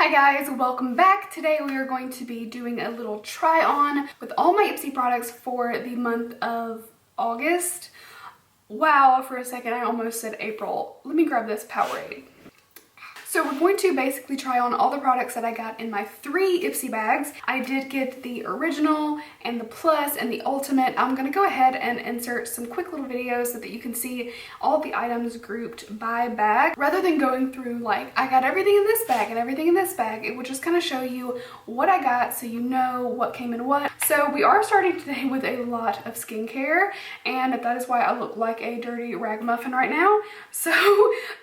Hi guys, welcome back. Today we are going to be doing a little try on with all my IPSY products for the month of August. Wow, for a second I almost said April. Let me grab this Powerade. So we're going to basically try on all the products that I got in my 3 IPSY bags. I did get the original and the plus and the ultimate. I'm gonna go ahead and insert some quick little videos so that you can see all the items grouped by bag. Rather than going through like, I got everything in this bag and everything in this bag, it would just kind of show you what I got so you know what came in what. So we are starting today with a lot of skincare, and that is why I look like a dirty ragamuffin right now. So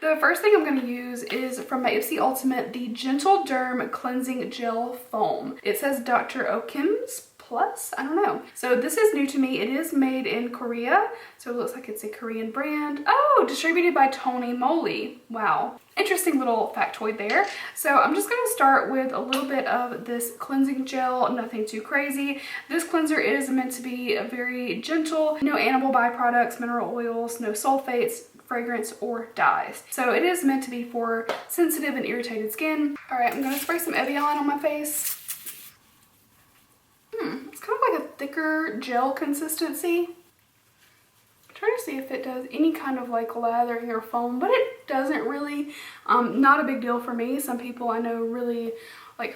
the first thing I'm gonna use is from my IPSY Ultimate, the Gentle Derm Cleansing Gel Foam. It says Dr. Okim's Plus, I don't know. So this is new to me. It is made in Korea, so it looks like it's a Korean brand. Oh, distributed by Tony Moly. Wow. Interesting little factoid there. So I'm just gonna start with a little bit of this cleansing gel, nothing too crazy. This cleanser is meant to be very gentle, no animal byproducts, mineral oils, no sulfates, fragrance, or dyes. So it is meant to be for sensitive and irritated skin. All right, I'm gonna spray some Evian on my face. It's kind of like a thicker gel consistency. I'm trying to see if it does any kind of like lathering or foam, but it doesn't really. Not a big deal for me. Some people I know really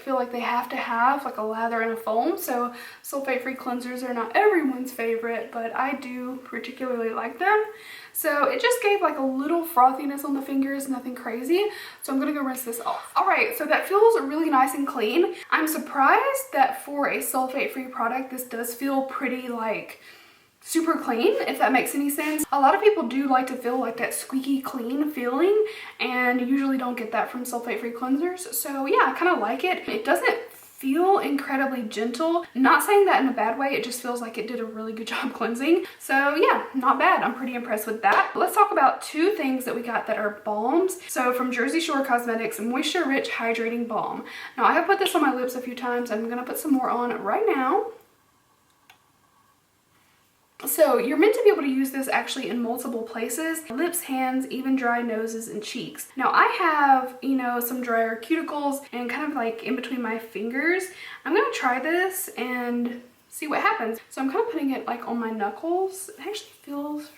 feel like they have to have like a lather and a foam. So sulfate-free cleansers are not everyone's favorite, but I do particularly like them. So it just gave like a little frothiness on the fingers, nothing crazy. So I'm gonna go rinse this off. All right, so that feels really nice and clean. I'm surprised that for a sulfate-free product, this does feel pretty like super clean, if that makes any sense. A lot of people do like to feel like that squeaky clean feeling, and usually don't get that from sulfate-free cleansers. So yeah, I kind of like it. It doesn't feel incredibly gentle. Not saying that in a bad way, it just feels like it did a really good job cleansing. So yeah, not bad. I'm pretty impressed with that. Let's talk about 2 things that we got that are balms. So from Jersey Shore Cosmetics, Moisture Rich Hydrating Balm. Now I have put this on my lips a few times. I'm gonna put some more on right now. So you're meant to be able to use this actually in multiple places: lips, hands, even dry noses and cheeks. Now I have, you know, some drier cuticles and kind of like in between my fingers. I'm gonna try this and see what happens. So I'm kind of putting it like on my knuckles. It actually feels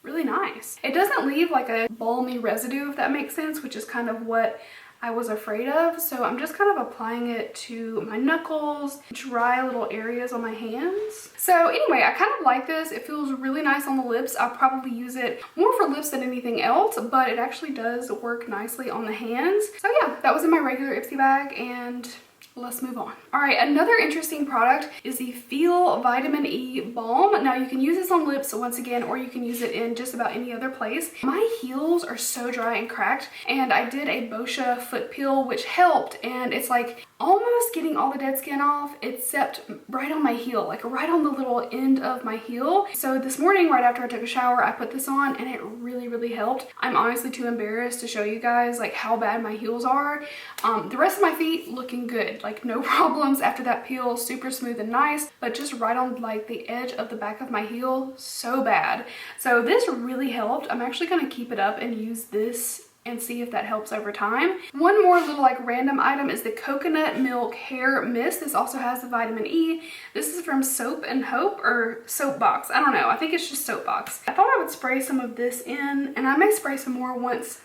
really nice. It doesn't leave like a balmy residue, if that makes sense, which is kind of what I was afraid of. So I'm just kind of applying it to my knuckles, dry little areas on my hands. So anyway, I kind of like this. It feels really nice on the lips. I'll probably use it more for lips than anything else, but it actually does work nicely on the hands. So yeah, that was in my regular IPSY bag, and let's move on. All right, another interesting product is the Feel Vitamin E Balm. Now you can use this on lips once again, or you can use it in just about any other place. My heels are so dry and cracked, and I did a Boscia foot peel, which helped, and it's like almost getting all the dead skin off, except right on my heel, like right on the little end of my heel. So this morning, right after I took a shower, I put this on, and it really, really helped. I'm honestly too embarrassed to show you guys like how bad my heels are. The rest of my feet looking good, like no problems after that peel, super smooth and nice, but just right on like the edge of the back of my heel, so bad. So this really helped. I'm actually gonna keep it up and use this and see if that helps over time. One more little like random item is the Coconut Milk Hair Mist. This also has the vitamin E. This is from Soap and Hope, or Soapbox. I don't know. I think it's just Soapbox. I thought I would spray some of this in, and I may spray some more once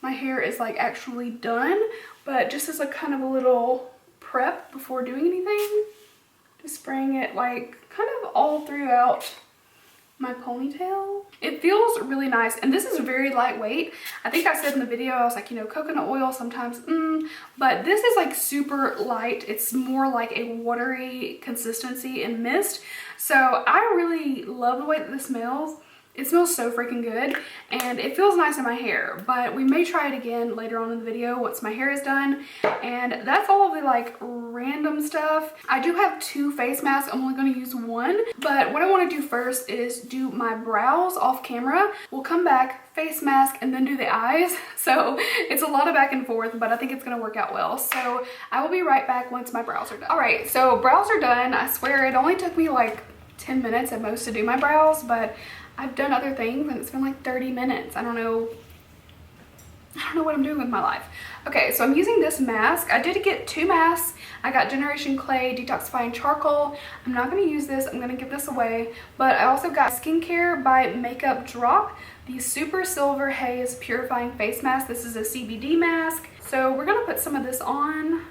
my hair is like actually done, but just as a kind of a little prep before doing anything, just spraying it like kind of all throughout my ponytail. It feels really nice, and this is very lightweight. I think I said in the video, I was like, you know, coconut oil sometimes, but this is like super light. It's more like a watery consistency and mist. So I really love the way that this smells. It smells so freaking good, and it feels nice in my hair, but we may try it again later on in the video once my hair is done. And that's all of the like random stuff. I do have 2 face masks. I'm only going to use 1, but what I want to do first is do my brows off camera. We'll come back, face mask, and then do the eyes. So it's a lot of back and forth, but I think it's going to work out well. So I will be right back once my brows are done. All right, so brows are done. I swear it only took me like 10 minutes at most to do my brows, but I've done other things and it's been like 30 minutes. I don't know I don't know what I'm doing with my life. Okay, so I'm using this mask. I did get 2 masks. I got Generation Clay Detoxifying Charcoal. I'm not going to use this. I'm going to give this away. But I also got Skincare by Makeup Drop, the Super Silver Haze Purifying Face Mask. This is a CBD mask. So we're going to put some of this on.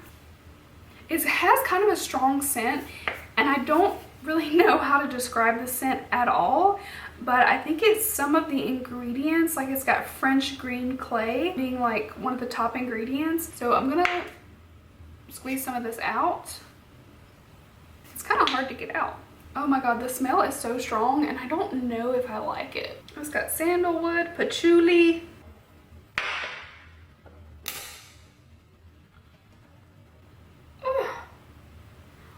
It has kind of a strong scent, and I don't really know how to describe the scent at all. But I think it's some of the ingredients, like it's got French green clay being like one of the top ingredients. So I'm gonna squeeze some of this out. It's kind of hard to get out. Oh my god, the smell is so strong and I don't know if I like it. It's got sandalwood, patchouli.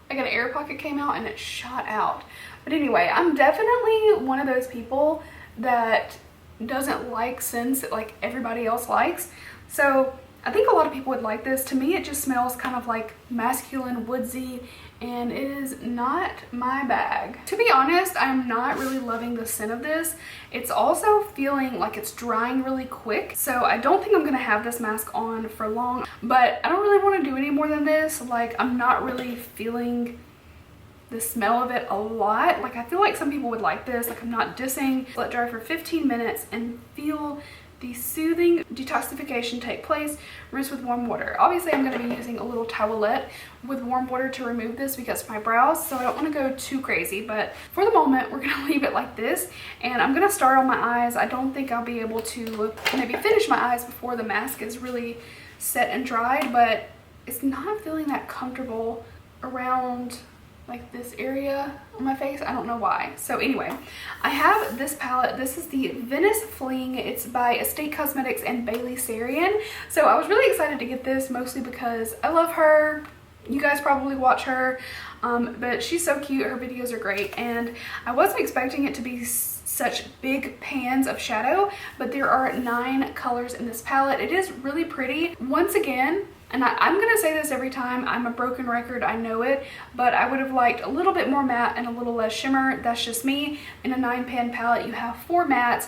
Like an air pocket came out and it shot out. But anyway, I'm definitely one of those people that doesn't like scents that like everybody else likes. So I think a lot of people would like this. To me, it just smells kind of like masculine, woodsy, and it is not my bag. To be honest, I'm not really loving the scent of this. It's also feeling like it's drying really quick. So I don't think I'm gonna have this mask on for long, but I don't really want to do any more than this. Like, I'm not really feeling the smell of it a lot. Like, I feel like some people would like this. Like, I'm not dissing. Let dry for 15 minutes and feel the soothing detoxification take place. Rinse with warm water. Obviously, I'm going to be using a little towelette with warm water to remove this because of my brows, so I don't want to go too crazy. But for the moment, we're going to leave it like this, and I'm going to start on my eyes. I don't think I'll be able to maybe finish my eyes before the mask is really set and dried, but it's not feeling that comfortable around like this area on my face. I don't know why. So anyway, I have this palette. This is the Venice Fling. It's by Estate Cosmetics and Bailey Sarian. So I was really excited to get this, mostly because I love her. You guys probably watch her, but she's so cute. Her videos are great, and I wasn't expecting it to be such big pans of shadow, but there are 9 colors in this palette. It is really pretty. Once again, and I'm gonna say this every time, I'm a broken record, I know it, but I would have liked a little bit more matte and a little less shimmer. That's just me. In a 9-pan palette, you have 4 mattes.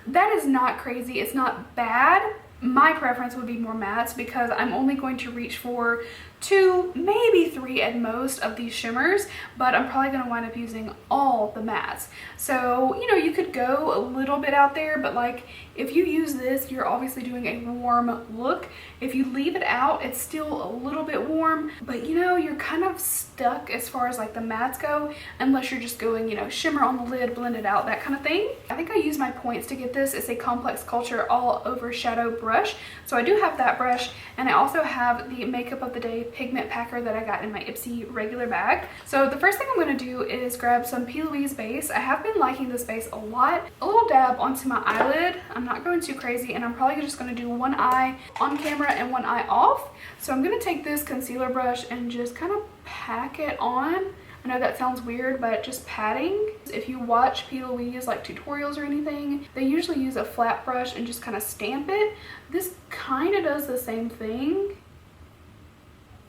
That is not crazy. It's not bad. My preference would be more mattes because I'm only going to reach for 2, maybe 3 at most of these shimmers, but I'm probably going to wind up using all the mattes. So, you know, you could go a little bit out there, but like if you use this, you're obviously doing a warm look. If you leave it out, it's still a little bit warm, but you know, you're kind of stuck as far as like the mattes go, unless you're just going, you know, shimmer on the lid, blend it out, that kind of thing. I think I used my points to get this. It's a Complex Culture All Over Shadow brush. So I do have that brush, and I also have the Makeup of the Day pigment packer that I got in my IPSY regular bag. So the first thing I'm going to do is grab some P. Louise base. I have been liking this base a lot. A little dab onto my eyelid. I'm not going too crazy, and I'm probably just going to do one eye on camera and one eye off. So I'm going to take this concealer brush and just kind of pack it on. I know that sounds weird, but just patting. If you watch P. Louise like tutorials or anything, they usually use a flat brush and just kind of stamp it. This kind of does the same thing.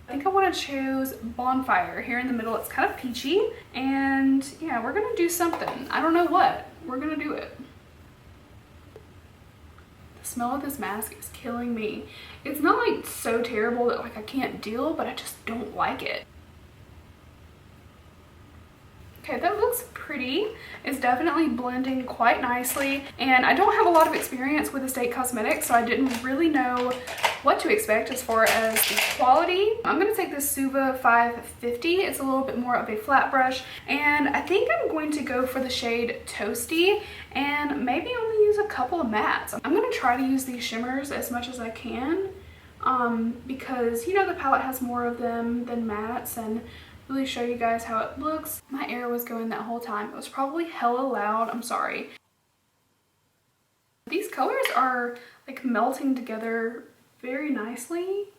I think I want to choose Bonfire here in the middle. It's kind of peachy, and yeah, we're gonna do something. I don't know what. We're gonna do it. The smell of this mask is killing me. It's not like so terrible that like I can't deal, but I just don't like it. Okay, that looks pretty. It's definitely blending quite nicely, and I don't have a lot of experience with Estate Cosmetics, so I didn't really know what to expect as far as the quality. I'm going to take this Suva 550. It's a little bit more of a flat brush, and I think I'm going to go for the shade Toasty and maybe only use a couple of mattes. I'm going to try to use these shimmers as much as I can because, you know, the palette has more of them than mattes, and really show you guys how it looks. My air was going that whole time. It was probably hella loud. I'm sorry. These colors are like melting together very nicely.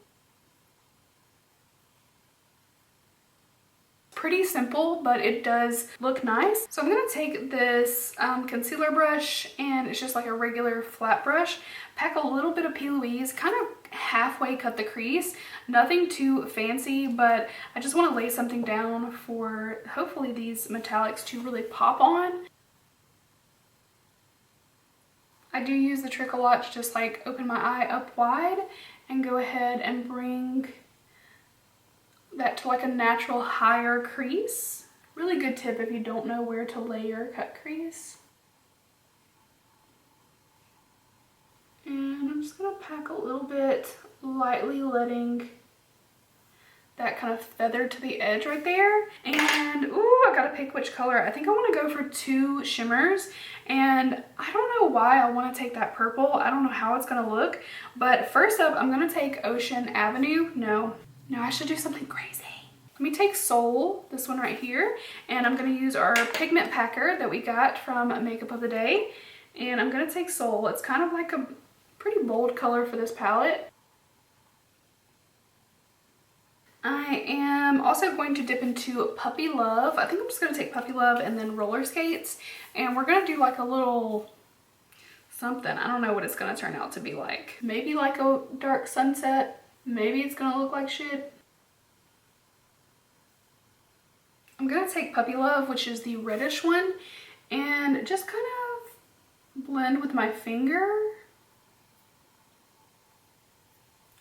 Pretty simple, but it does look nice. So I'm gonna take this concealer brush, and it's just like a regular flat brush, pack a little bit of P. Louise, kind of halfway cut the crease. Nothing too fancy, but I just want to lay something down for hopefully these metallics to really pop on. I do use the trick a lot to just like open my eye up wide and go ahead and bring that to like a natural higher crease. Really good tip if you don't know where to lay your cut crease. And I'm just gonna pack a little bit lightly, letting that kind of feather to the edge right there. And ooh, I gotta pick which color. I think I want to go for 2 shimmers, and I don't know why I want to take that purple. I don't know how it's gonna look, but first up I'm gonna take Ocean Avenue. No, I should do something crazy. Let me take Soul, this one right here, and I'm gonna use our pigment packer that we got from Makeup of the Day, and I'm gonna take Soul. It's kind of like a pretty bold color for this palette. I am also going to dip into Puppy Love. I think I'm just going to take Puppy Love and then Roller Skates. And we're going to do like a little something. I don't know what it's going to turn out to be like. Maybe like a dark sunset. Maybe it's going to look like shit. I'm going to take Puppy Love, which is the reddish one, and just kind of blend with my finger.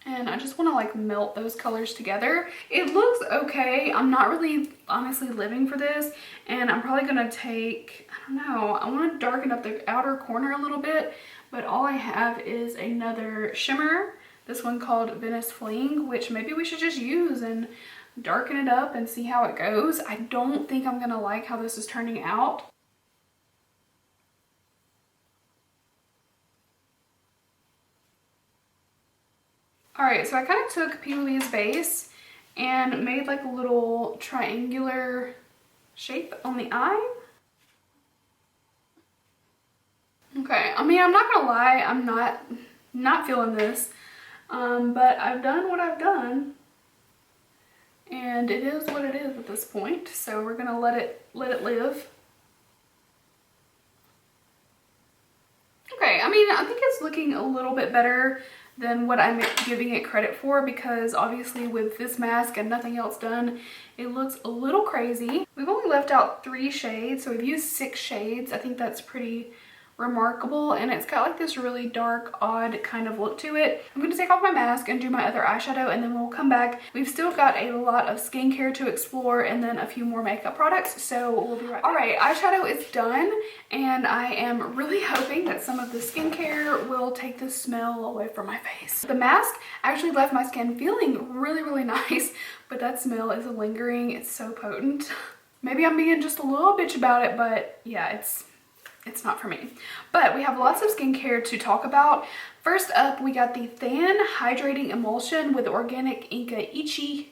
And I just want to like melt those colors together. It looks okay. I'm not really honestly living for this, and I'm probably gonna take, I don't know, I want to darken up the outer corner a little bit, but all I have is another shimmer, this one called Venice Fling, which maybe we should just use and darken it up and see how it goes. I don't think I'm gonna like how this is turning out. Alright, so I kind of took P. Louise base and made like a little triangular shape on the eye. Okay, I mean, I'm not gonna lie, I'm not feeling this, but I've done what I've done, and it is what it is at this point. So we're gonna let it live. Okay, I mean, I think it's looking a little bit better than what I'm giving it credit for, because obviously with this mask and nothing else done, it looks a little crazy. We've only left out 3 shades, so we've used 6 shades. I think that's pretty remarkable, and it's got like this really dark, odd kind of look to it. I'm going to take off my mask and do my other eyeshadow, and then we'll come back. We've still got a lot of skincare to explore and then a few more makeup products, so we'll be right back. Alright, eyeshadow is done, and I am really hoping that some of the skincare will take the smell away from my face. The mask actually left my skin feeling really nice, but that smell is lingering. It's so potent. Maybe I'm being just a little bitch about it, but yeah, it's not for me. But we have lots of skincare to talk about. First up, we got the Than Hydrating Emulsion with organic Inchi.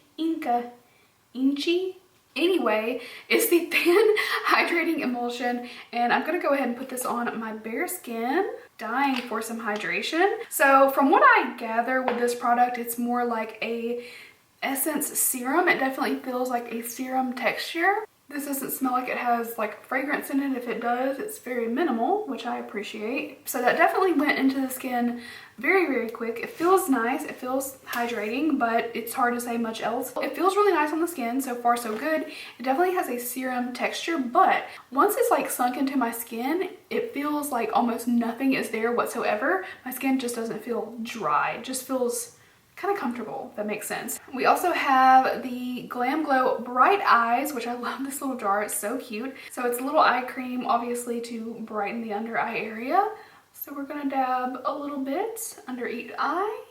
Anyway, it's the Than Hydrating Emulsion, and I'm gonna go ahead and put this on my bare skin. Dying for some hydration. So from what I gather with this product, it's more like a essence serum. It definitely feels like a serum texture. This doesn't smell like it has like fragrance in it. If it does, it's very minimal, which I appreciate. So that definitely went into the skin very quick. It feels nice, it feels hydrating, but it's hard to say much else. It feels really nice on the skin, so far so good. It definitely has a serum texture, but once it's like sunk into my skin, it feels like almost nothing is there whatsoever. My skin just doesn't feel dry, it just feels kind of comfortable, if that makes sense. We also have the Glam Glow Bright Eyes, which I love this little jar. It's so cute. So it's a little eye cream, obviously, to brighten the under eye area. So we're gonna dab a little bit under each eye.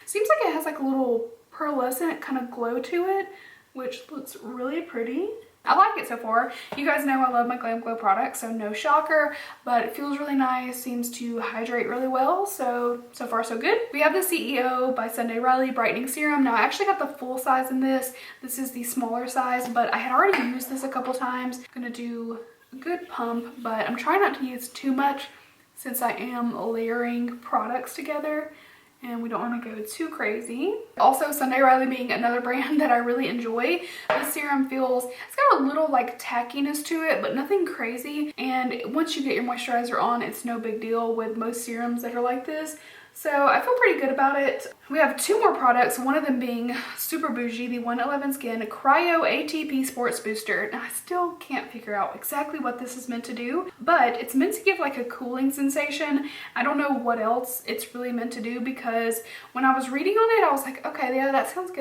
Seems like it has like a little pearlescent kind of glow to it, which looks really pretty. I like it so far. You guys know I love my Glam Glow products, so no shocker, but it feels really nice, seems to hydrate really well, so far so good. We have the CEO by Sunday Riley Brightening Serum. Now I actually got the full size in this. This is the smaller size, but I had already used this a couple times. I'm gonna do a good pump, but I'm trying not to use too much since I am layering products together, and we don't want to go too crazy. Also, Sunday Riley being another brand that I really enjoy, this serum feels, it's got a little like tackiness to it, but nothing crazy. And once you get your moisturizer on, it's no big deal with most serums that are like this. So I feel pretty good about it. We have 2 more products, one of them being super bougie, the 111 Skin Cryo ATP Sports Booster. Now I still can't figure out exactly what this is meant to do, but it's meant to give like a cooling sensation. I don't know what else it's really meant to do, because when I was reading on it, I was like, okay, yeah, that sounds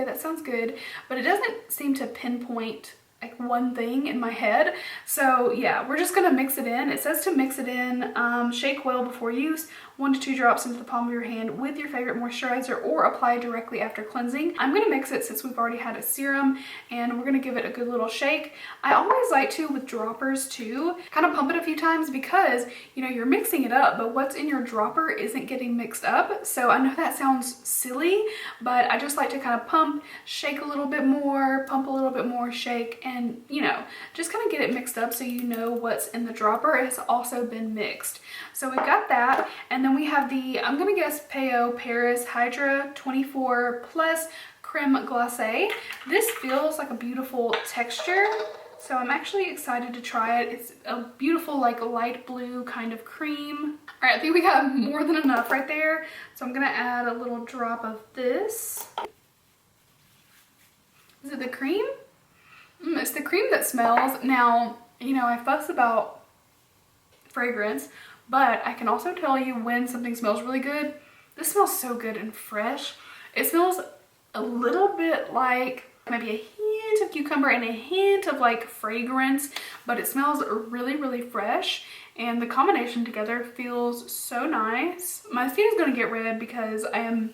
good, but it doesn't seem to pinpoint like one thing in my head. So yeah, we're just gonna mix it in. It says to mix it in, shake well before use, 1 to 2 drops into the palm of your hand with your favorite moisturizer, or apply directly after cleansing. I'm gonna mix it since we've already had a serum, and we're gonna give it a good little shake. I always like to, with droppers too, kind of pump it a few times, because you know, you're mixing it up, but what's in your dropper isn't getting mixed up. So I know that sounds silly, but I just like to kind of pump, shake a little bit more, pump a little bit more, shake, and you know, just kind of get it mixed up so you know what's in the dropper has also been mixed. So we've got that, and then we have the, I'm gonna guess Peo Paris Hydra 24 Plus Creme Glacé. This feels like a beautiful texture, so I'm actually excited to try it. It's a beautiful like light blue kind of cream. All right, I think we got more than enough right there, so I'm gonna add a little drop of this. Is it the cream? It's the cream that smells. Now, you know, I fuss about fragrance, but I can also tell you when something smells really good. This smells so good and fresh. It smells a little bit like maybe a hint of cucumber and a hint of like fragrance, but it smells really fresh, and the combination together feels so nice. My skin is gonna get red because I am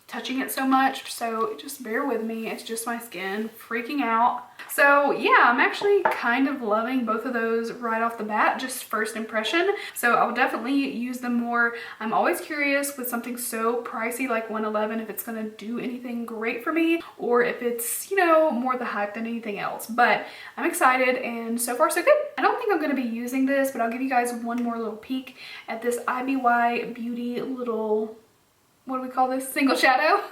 touching it so much, so just bear with me. It's just my skin freaking out. So yeah, I'm actually kind of loving both of those right off the bat, just first impression. So I'll definitely use them more. I'm always curious with something so pricey like 111 if it's gonna do anything great for me, or if it's, you know, more the hype than anything else. But I'm excited, and so far so good. I don't think I'm gonna be using this, but I'll give you guys one more little peek at this IPSY Beauty little, what do we call this? Single shadow.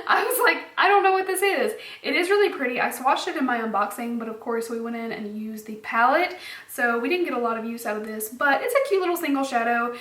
I was like, I don't know what this is. It is really pretty. I swatched it in my unboxing, but of course we went in and used the palette, so we didn't get a lot of use out of this, but it's a cute little single shadow.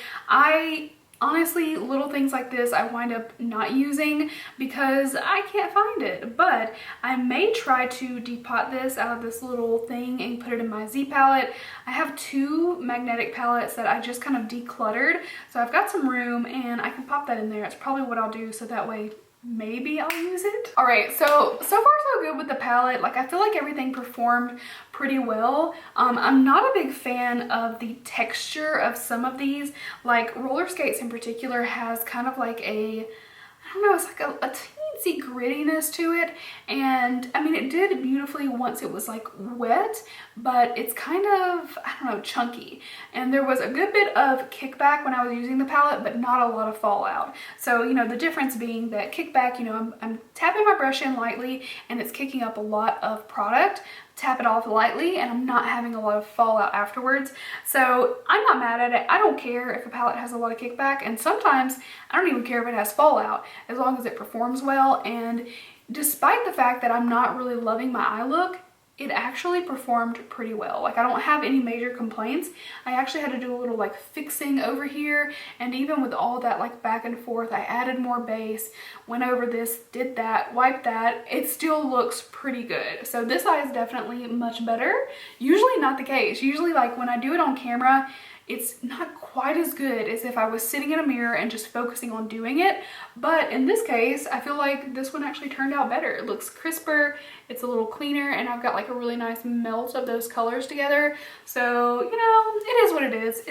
Honestly, little things like this I wind up not using because I can't find it, but I may try to depot this out of this little thing and put it in my Z palette. I have 2 magnetic palettes that I just kind of decluttered, so I've got some room and I can pop that in there. It's probably what I'll do, so that way maybe I'll use it. All right, so far so good with the palette. Like, I feel like everything performed pretty well. I'm not a big fan of the texture of some of these. Like roller skates in particular has kind of like a, I don't know, it's like a teensy grittiness to it, and I mean, it did beautifully once it was like wet, but it's kind of, I don't know, chunky, and there was a good bit of kickback when I was using the palette, but not a lot of fallout. So, you know, the difference being that kickback, you know, I'm tapping my brush in lightly and it's kicking up a lot of product. Tap it off lightly and I'm not having a lot of fallout afterwards. So I'm not mad at it. I don't care if a palette has a lot of kickback, and sometimes I don't even care if it has fallout as long as it performs well. And despite the fact that I'm not really loving my eye look, it actually performed pretty well. Like, I don't have any major complaints. I actually had to do a little like fixing over here, and even with all that like back and forth, I added more base, went over this, did that, wiped that. It still looks pretty good. So this eye is definitely much better. Usually not the case. Usually, like when I do it on camera, it's not quite as good as if I was sitting in a mirror and just focusing on doing it. But in this case, I feel like this one actually turned out better. It looks crisper, it's a little cleaner, and I've got like a really nice melt of those colors together. So, you know, it is what it is.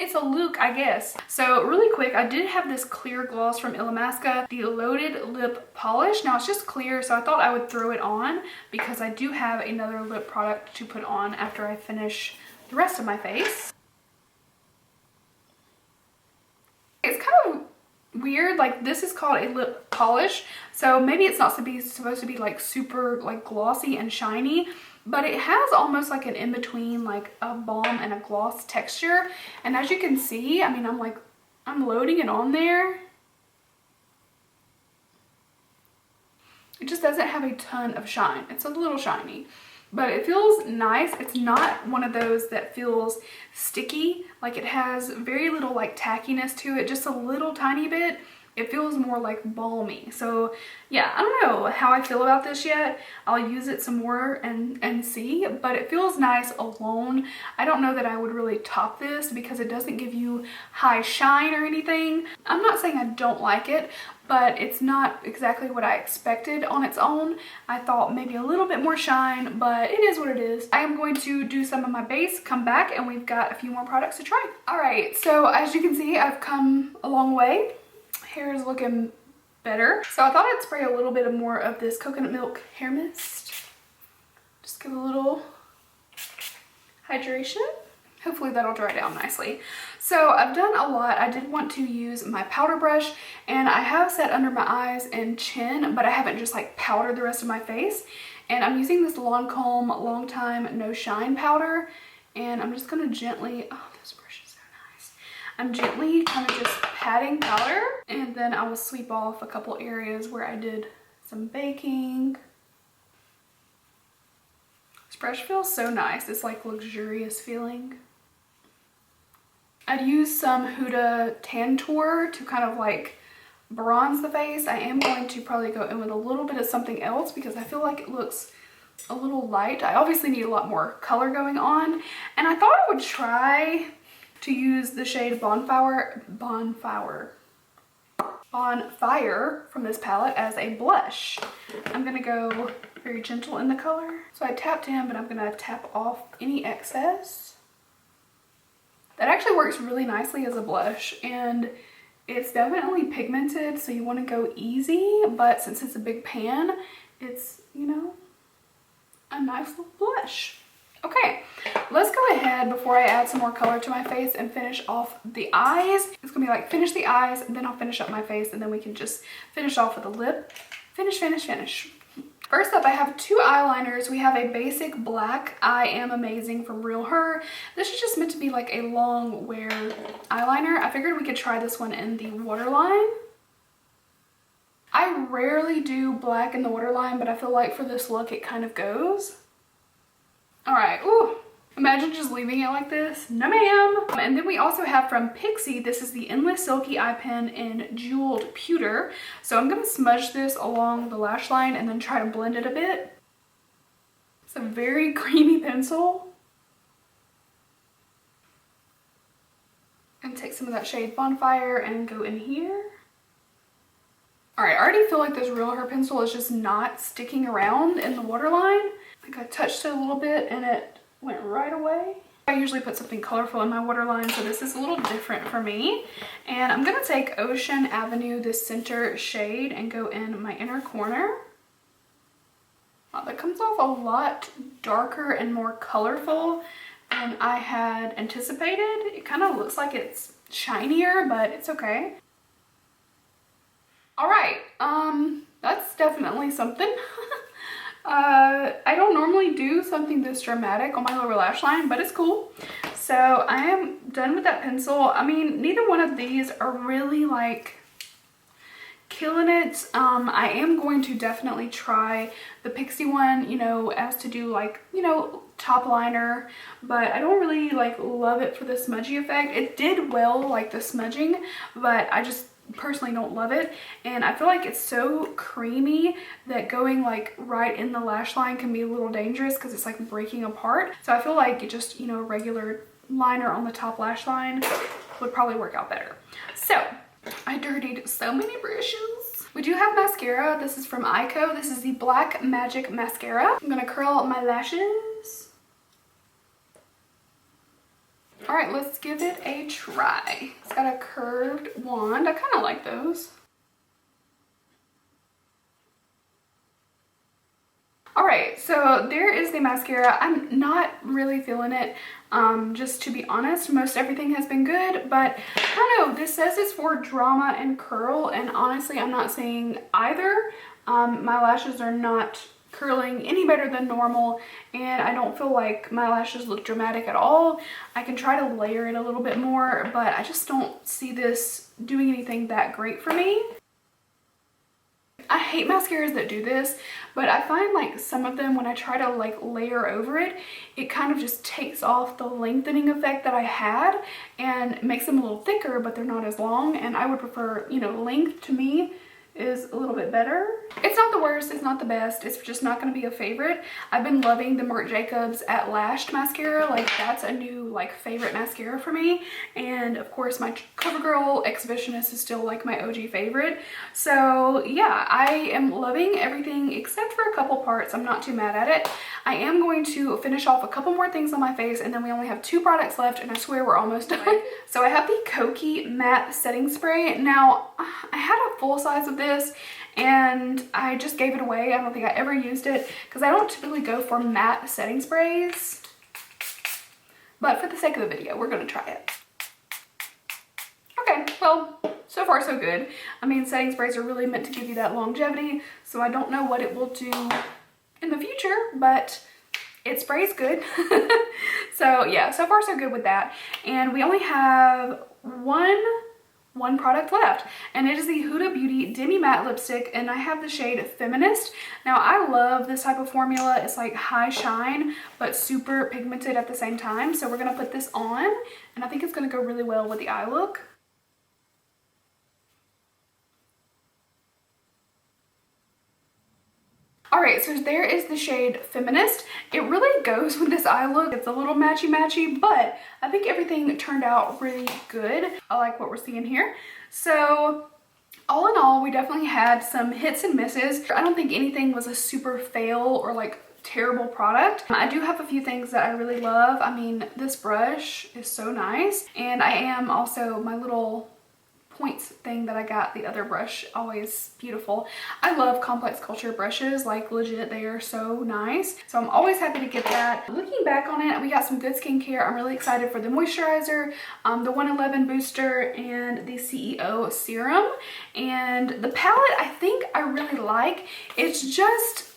It's a look, I guess. So really quick, I did have this clear gloss from Illamasqua, the Loaded Lip Polish. Now it's just clear, so I thought I would throw it on because I do have another lip product to put on after I finish the rest of my face. It's kind of weird, like this is called a lip polish, so maybe it's not supposed to be like super like glossy and shiny, but it has almost like an in-between, like a balm and a gloss texture. And as you can see, I mean, I'm loading it on there. It just doesn't have a ton of shine. It's a little shiny, but it feels nice. It's not one of those that feels sticky. Like, it has very little like tackiness to it, just a little tiny bit, It feels more like balmy. So yeah, I don't know how I feel about this yet. I'll use it some more and see, but it feels nice alone. I don't know that I would really top this because it doesn't give you high shine or anything. I'm not saying I don't like it, but it's not exactly what I expected on its own. I thought maybe a little bit more shine, but it is what it is. I am going to do some of my base, come back, and we've got a few more products to try. All right, so as you can see, I've come a long way. Hair is looking better. So I thought I'd spray a little bit more of this coconut milk hair mist. Just give a little hydration. Hopefully that'll dry down nicely. So I've done a lot. I did want to use my powder brush, and I have set under my eyes and chin, but I haven't just like powdered the rest of my face. And I'm using this Lancome Long Time No Shine powder, and I'm just gonna gently, oh, this brush is so nice. I'm gently kind of just patting powder, and then I will sweep off a couple areas where I did some baking. This brush feels so nice. It's like luxurious feeling. I'd use some Huda Tantour to kind of like bronze the face. I am going to probably go in with a little bit of something else because I feel like it looks a little light. I obviously need a lot more color going on, and I thought I would try to use the shade Bonfire from this palette as a blush. I'm gonna go very gentle in the color. So I tapped in, but I'm gonna tap off any excess. That actually works really nicely as a blush, and it's definitely pigmented, so you want to go easy, but since it's a big pan, it's, you know, a nice little blush. Okay, let's go ahead before I add some more color to my face and finish off the eyes. It's gonna be like finish the eyes, and then I'll finish up my face, and then we can just finish off with a lip. Finish, finish, finish. First up, I have two eyeliners. We have a basic black I Am Amazing from Real Her. This is just meant to be like a long wear eyeliner. I figured we could try this one in the waterline. I rarely do black in the waterline, but I feel like for this look it kind of goes. All right, ooh. Imagine just leaving it like this. No ma'am. And then we also have from IPSY, this is the Endless Silky Eye Pen in Jeweled Pewter. So I'm gonna smudge this along the lash line and then try to blend it a bit. It's a very creamy pencil. And take some of that shade Bonfire and go in here. All right, I already feel like this Real Her pencil is just not sticking around in the waterline. Like I touched it a little bit and it went right away. I usually put something colorful in my waterline, so this is a little different for me. And I'm gonna take Ocean Avenue, this center shade, and go in my inner corner. Wow, that comes off a lot darker and more colorful than I had anticipated. It kind of looks like it's shinier, but it's okay. All right, that's definitely something. I don't normally do something this dramatic on my lower lash line, but it's cool. So I am done with that pencil. I mean, neither one of these are really like killing it. I am going to definitely try the IPSY one, you know, as to do like, you know, top liner, but I don't really like love it for the smudgy effect. It did well, like the smudging, but I just personally don't love it, and I feel like it's so creamy that going like right in the lash line can be a little dangerous because it's like breaking apart. So I feel like it just, you know, regular liner on the top lash line would probably work out better. So I dirtied so many brushes. We do have mascara. This is from IPSY. This is the Black Magic Mascara. I'm gonna curl my lashes. All right, let's give it a try. It's got a curved wand. I kind of like those. All right, so there is the mascara. I'm not really feeling it. Just to be honest, most everything has been good, but I don't know. This says it's for drama and curl, and honestly, I'm not seeing either. My lashes are not curling any better than normal, and I don't feel like my lashes look dramatic at all. I can try to layer it a little bit more, but I just don't see this doing anything that great for me. I hate mascaras that do this, but I find like some of them when I try to like layer over it, it kind of just takes off the lengthening effect that I had and makes them a little thicker, but they're not as long. And I would prefer, you know, length to me is a little bit better. It's not the worst, it's not the best, it's just not going to be a favorite. I've been loving the Marc Jacobs At Lashed mascara. Like that's a new like favorite mascara for me. And of course my CoverGirl Exhibitionist is still like my OG favorite. So yeah, I am loving everything except for a couple parts. I'm not too mad at it. I am going to finish off a couple more things on my face, and then we only have 2 products left, and I swear we're almost done. So I have the Kokie Matte Setting Spray. Now I had a full size of this and I just gave it away. I don't think I ever used it because I don't typically go for matte setting sprays, but for the sake of the video we're going to try it. Okay, well, so far so good. I mean, setting sprays are really meant to give you that longevity, so I don't know what it will do in the future, but it sprays good. So yeah, so far so good with that. And we only have one product left, and it is the Huda Beauty Demi Matte Lipstick, and I have the shade Feminist. Now I love this type of formula. It's like high shine but super pigmented at the same time. So we're gonna put this on, and I think it's gonna go really well with the eye look. Alright, so there is the shade Feminist. It really goes with this eye look. It's a little matchy-matchy, but I think everything turned out really good. I like what we're seeing here. So all in all, we definitely had some hits and misses. I don't think anything was a super fail or like terrible product. I do have a few things that I really love. I mean, this brush is so nice, and I am also, my little points thing that I got, the other brush, always beautiful. I love Complex Culture brushes, like legit, they are so nice. So I'm always happy to get that. Looking back on it, we got some good skincare. I'm really excited for the moisturizer, the 111 booster, and the CEO serum. And the palette I think I really like. It's just,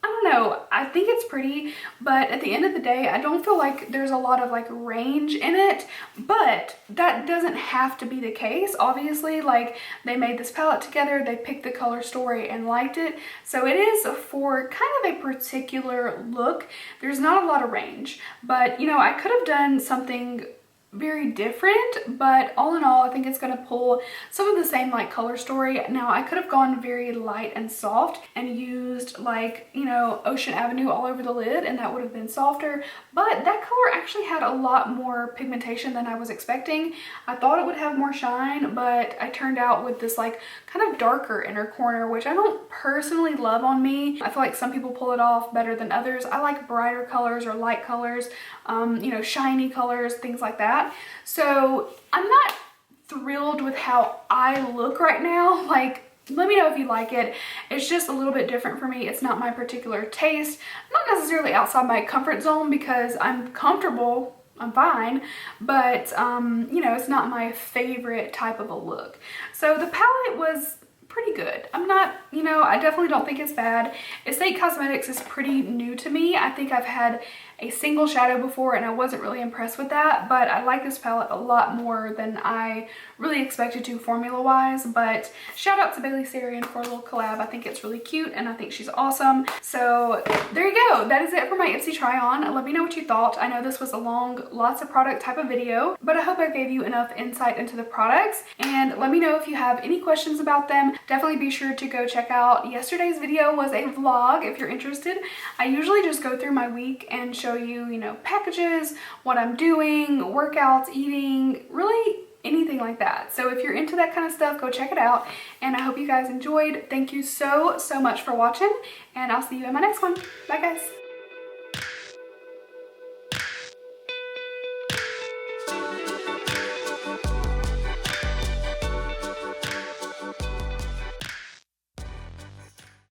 I don't know, I think it's pretty, but at the end of the day, I don't feel like there's a lot of like range in it, but that doesn't have to be the case. Obviously, like, they made this palette together, they picked the color story and liked it, so it is for kind of a particular look. There's not a lot of range, but you know, I could have done something very different, but all in all, I think it's going to pull some of the same like color story. Now I could have gone very light and soft and used like, you know, Ocean Avenue all over the lid, and that would have been softer, but that color actually had a lot more pigmentation than I was expecting. I thought it would have more shine, but I turned out with this like kind of darker inner corner, which I don't personally love on me. I feel like some people pull it off better than others. I like brighter colors or light colors, you know, shiny colors, things like that. So I'm not thrilled with how I look right now. Like, let me know if you like it. It's just a little bit different for me. It's not my particular taste. Not necessarily outside my comfort zone because I'm comfortable, I'm fine, but you know, it's not my favorite type of a look. So the palette was pretty good. I'm not, you know, I definitely don't think it's bad. Estate Cosmetics is pretty new to me. I think I've had a single shadow before and I wasn't really impressed with that, but I like this palette a lot more than I really expected to formula wise. But shout out to Bailey Sarian for a little collab. I think it's really cute and I think she's awesome. So there you go. That is it for my IPSY try on. Let me know what you thought. I know this was a long, lots of product type of video, but I hope I gave you enough insight into the products, and let me know if you have any questions about them. Definitely be sure to go check out yesterday's video. Was a vlog if you're interested. I usually just go through my week and show you, you know, packages, what I'm doing, workouts, eating, really anything like that. So if you're into that kind of stuff, go check it out. And I hope you guys enjoyed. Thank you so much for watching, and I'll see you in my next one. Bye guys.